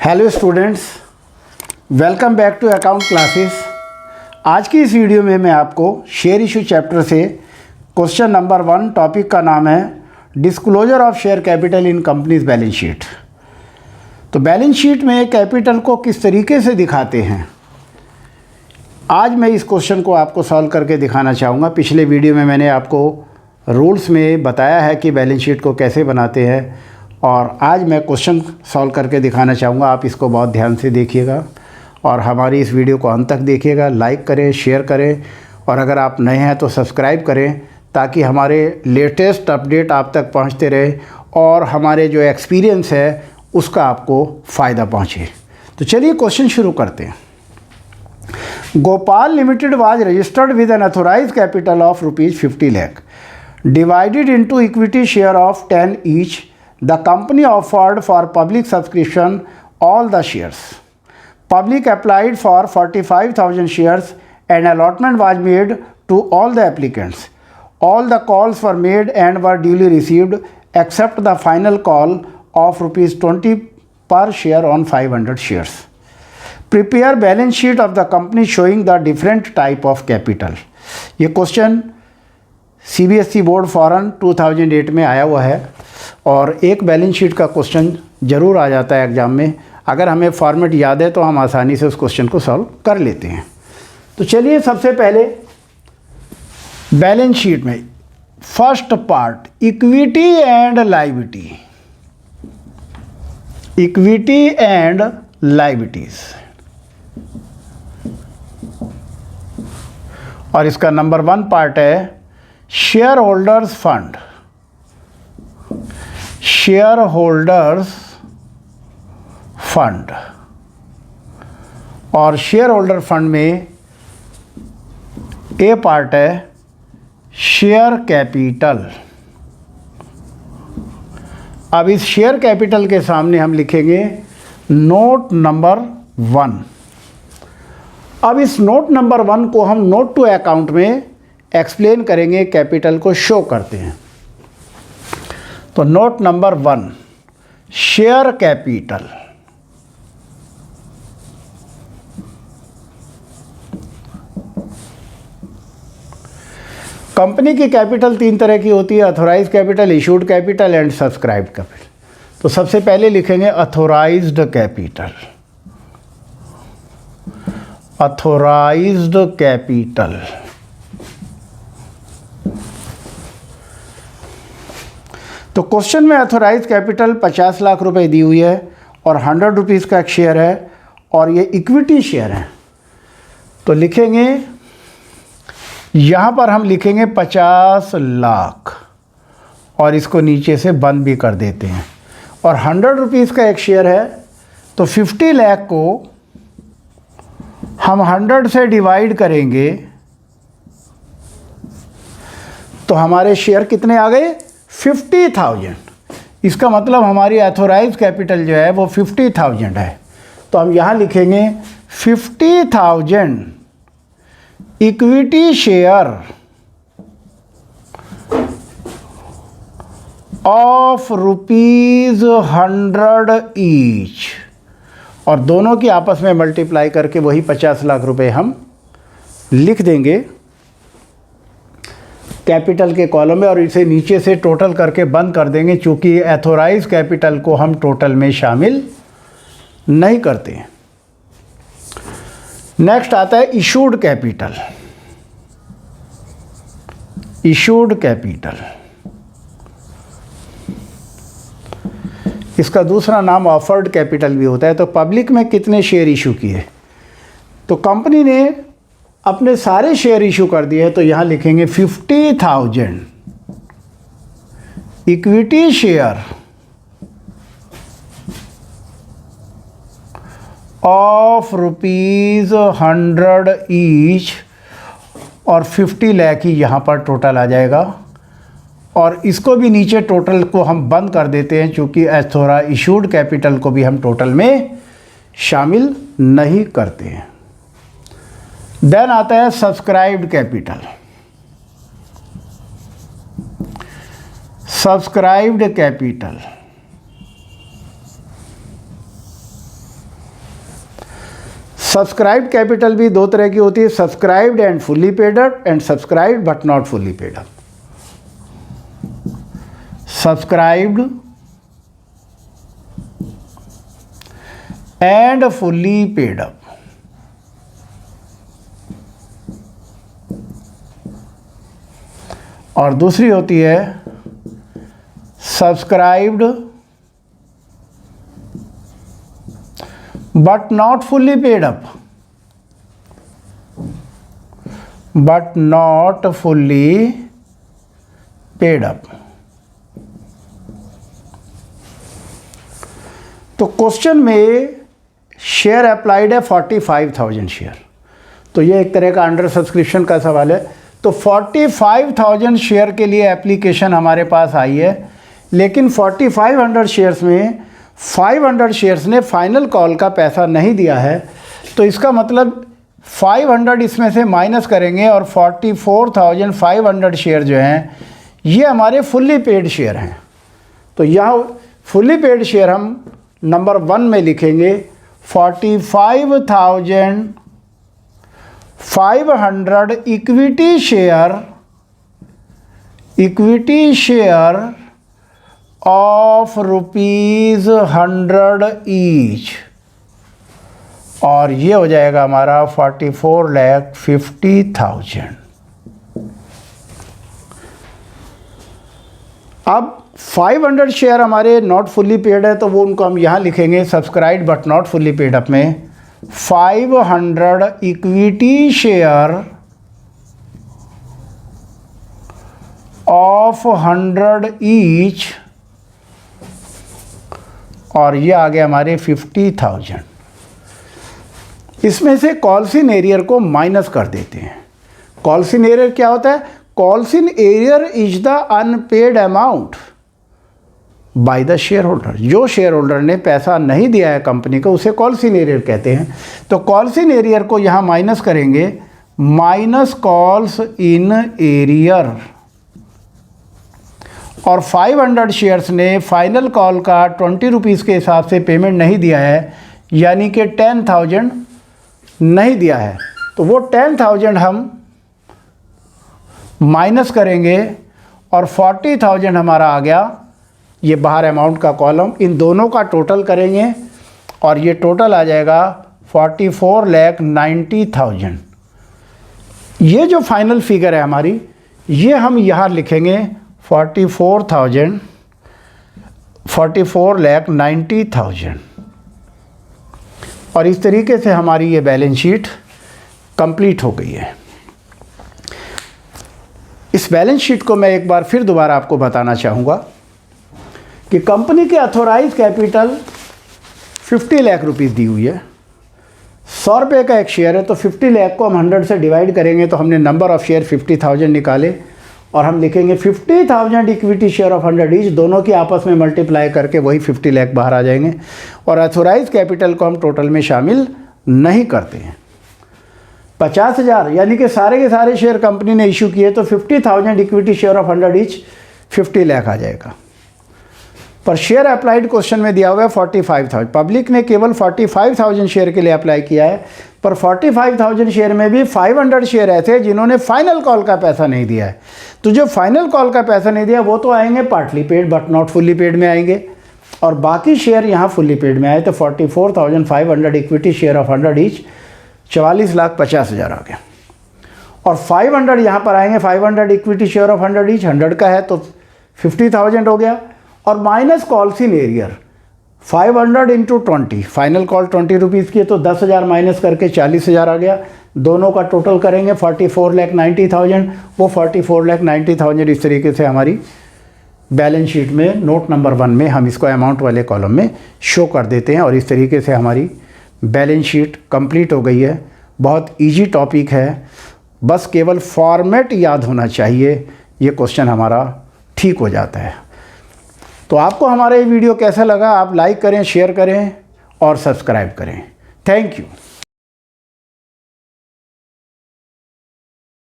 Hello students, welcome back to account classes. आज की इस वीडियो में मैं आपको शेयर इशू चैप्टर से क्वेश्चन नंबर 1 टॉपिक का नाम है disclosure of share capital in companies balance sheet. तो बैलेंस शीट में कैपिटल को किस तरीके से दिखाते हैं, आज मैं इस क्वेश्चन को आपको सॉल्व करके दिखाना चाहूँगा। पिछले वीडियो में मैंने आपको रूल्स में बताया है कि बैलेंस शीट को कैसे बनाते हैं, और आज मैं क्वेश्चन सॉल्व करके दिखाना चाहूँगा। आप इसको बहुत ध्यान से देखिएगा और हमारी इस वीडियो को अंत तक देखिएगा। लाइक करें, शेयर करें, और अगर आप नए हैं तो सब्सक्राइब करें ताकि हमारे लेटेस्ट अपडेट आप तक पहुँचते रहे और हमारे जो एक्सपीरियंस है उसका आपको फ़ायदा पहुँचे। तो चलिए क्वेश्चन शुरू करते हैं। Gopal limited was registered with an authorised capital of ₹50 lakh divided into equity share of 10 each. The company offered for public subscription all the shares. Public applied for 45,000 shares and allotment was made to all the applicants. All the calls were made and were duly received except the final call of ₹20 per share on 500 shares. Prepare balance sheet of the company showing the different type of capital. ये question CBSE board फॉरन 2008 में आया हुआ है और एक balance sheet का question ज़रूर आ जाता है एग्ज़ाम में। अगर हमें फॉर्मेट याद है तो हम आसानी से उस क्वेश्चन को सॉल्व कर लेते हैं। तो चलिए सबसे पहले बैलेंस शीट में first part equity and liability, equity and liabilities, और इसका नंबर 1 पार्ट है share holders fund. Share holders fund, और शेयर होल्डर फंड में ए पार्ट है शेयर कैपिटल। अब इस शेयर कैपिटल के सामने हम लिखेंगे नोट नंबर 1। अब इस नोट नंबर 1 को हम नोट टू अकाउंट में एक्सप्लेन करेंगे, कैपिटल को शो करते हैं। तो note number 1 share capital. Company की कैपिटल 3 तरह की होती है, authorised capital, issued capital and subscribed capital. तो सबसे पहले लिखेंगे अथोराइज्ड कैपिटल। अथोराइज्ड कैपिटल, तो क्वेश्चन में अथोराइज कैपिटल 50 लाख रुपए दी हुई है और 100 रुपीज़ का एक शेयर है और ये इक्विटी शेयर है। तो लिखेंगे, यहाँ पर हम लिखेंगे 50 लाख और इसको नीचे से बंद भी कर देते हैं। और 100 रुपीज़ का एक शेयर है, तो 50 लाख को हम 100 से डिवाइड करेंगे तो हमारे शेयर कितने आ गए? 50,000। इसका मतलब हमारी अथोराइज कैपिटल जो है वो 50,000 है। तो हम यहाँ लिखेंगे 50,000 इक्विटी शेयर ऑफ ₹100 ईच, और दोनों की आपस में मल्टीप्लाई करके वही 50 लाख रुपए हम लिख देंगे कैपिटल के कॉलम में, और इसे नीचे से टोटल करके बंद कर देंगे क्योंकि एथोराइज कैपिटल को हम टोटल में शामिल नहीं करते हैं। नेक्स्ट आता है इशूड कैपिटल। इशूड कैपिटल, इसका दूसरा नाम ऑफर्ड कैपिटल भी होता है। तो पब्लिक में कितने शेयर इशू किए, तो कंपनी ने अपने सारे शेयर इशू कर दिए हैं, तो यहाँ लिखेंगे 50,000 इक्विटी शेयर ऑफ ₹100 ईच, और 50 लाख ही यहाँ पर टोटल आ जाएगा। और इसको भी नीचे टोटल को हम बंद कर देते हैं क्योंकि थोड़ा इशूड कैपिटल को भी हम टोटल में शामिल नहीं करते हैं। देन आता है subscribed capital. Subscribed capital, subscribed capital भी दो तरह की होती है, subscribed and fully paid up and subscribed but not fully paid up. Subscribed and fully paid up. और दूसरी होती है subscribed but not fully paid up, but not fully paid up. तो क्वेश्चन में शेयर अप्लाइड है 45,000 share, तो ये एक तरह का अंडर सब्सक्रिप्शन का सवाल है। तो 45,000 शेयर के लिए एप्लीकेशन हमारे पास आई है, लेकिन 4500 शेयर्स में 500 शेयर्स ने फाइनल कॉल का पैसा नहीं दिया है। तो इसका मतलब 500 इसमें से माइनस करेंगे और 44,500 शेयर जो हैं ये हमारे फुल्ली पेड शेयर हैं। तो यहाँ फुल्ली पेड शेयर हम नंबर 1 में लिखेंगे 45,500 इक्विटी शेयर ऑफ ₹100 ईच, और ये हो जाएगा हमारा 44,50,000। अब 500 शेयर हमारे नॉट फुल्ली पेड है, तो वो उनको हम यहाँ लिखेंगे subscribed but not fully paid up में 500 इक्विटी शेयर ऑफ 100 ईच, और ये आ गया हमारे 50,000। इसमें से कॉल्सिन एरियर को माइनस कर देते हैं। कॉल्सिन एरियर क्या होता है? Calls in arrear is the unpaid amount by the share holder. जो शेयर होल्डर ने पैसा नहीं दिया है कंपनी को उसे कॉल्सिन एरियर कहते हैं। तो कॉल्सिन एरियर को यहाँ माइनस करेंगे, माइनस कॉल्स इन एरियर, और 500 शेयर्स ने फाइनल कॉल का 20 रुपीज़ के हिसाब से पेमेंट नहीं दिया है, यानी कि 10,000 नहीं दिया है। तो वो 10,000 हम माइनस करेंगे और 40,000 हमारा आ गया, ये बाहर अमाउंट का कॉलम। इन दोनों का टोटल करेंगे और ये टोटल आ जाएगा 44,90,000। ये जो फाइनल फिगर है हमारी, ये हम यहाँ लिखेंगे 44,90,000। और इस तरीके से हमारी ये बैलेंस शीट कंप्लीट हो गई है। इस बैलेंस शीट को मैं एक बार फिर दोबारा आपको बताना चाहूँगा कि कंपनी के अथोराइज कैपिटल 50 लाख रुपीज़ दी हुई है। 100 रुपये का एक शेयर है, तो 50 लाख को हम 100 से डिवाइड करेंगे तो हमने नंबर ऑफ़ शेयर 50,000 निकाले, और हम लिखेंगे 50,000 इक्विटी शेयर ऑफ 100 ईच, दोनों की आपस में मल्टीप्लाई करके वही 50 लाख बाहर आ जाएंगे। और अथोराइज कैपिटल को हम टोटल में शामिल नहीं करते हैं। 50,000 यानी कि सारे के सारे शेयर कंपनी ने इशू किए, तो 50,000 equity share of 100 each 50 lakh आ जाएगा। पर शेयर अप्लाइड क्वेश्चन में दिया हुआ है 45,000। पब्लिक ने केवल 45,000 शेयर के लिए अप्लाई किया है, पर 45,000 शेयर में भी 500 शेयर ऐसे हैं जिन्होंने फाइनल कॉल का पैसा नहीं दिया है। तो जो फाइनल कॉल का पैसा नहीं दिया वो तो आएंगे partly paid but not fully paid में आएंगे, और बाकी शेयर यहाँ फुल्ली पेड में आए। तो 44,500 इक्विटी शेयर ऑफ 100 ईच 44,50,000 आ गया। और 500 यहाँ पर आएंगे, 500 इक्विटी शेयर ऑफ 100 ईच 100 का है तो 50,000 हो गया। और minus calls in arrear 500 into 20, final call 20 rupees की है तो 10,000 माइनस करके 40,000 आ गया। दोनों का टोटल करेंगे 44,90,000, वो 44,90,000 इस तरीके से हमारी बैलेंस शीट में नोट नंबर 1 में हम इसको अमाउंट वाले कॉलम में शो कर देते हैं। और इस तरीके से हमारी बैलेंस शीट कंप्लीट हो गई है। बहुत ईजी टॉपिक है, बस केवल फॉर्मेट याद होना चाहिए, ये क्वेश्चन हमारा ठीक हो जाता है। तो आपको हमारा ये वीडियो कैसा लगा? आप लाइक करें, शेयर करें और सब्सक्राइब करें। Thank you.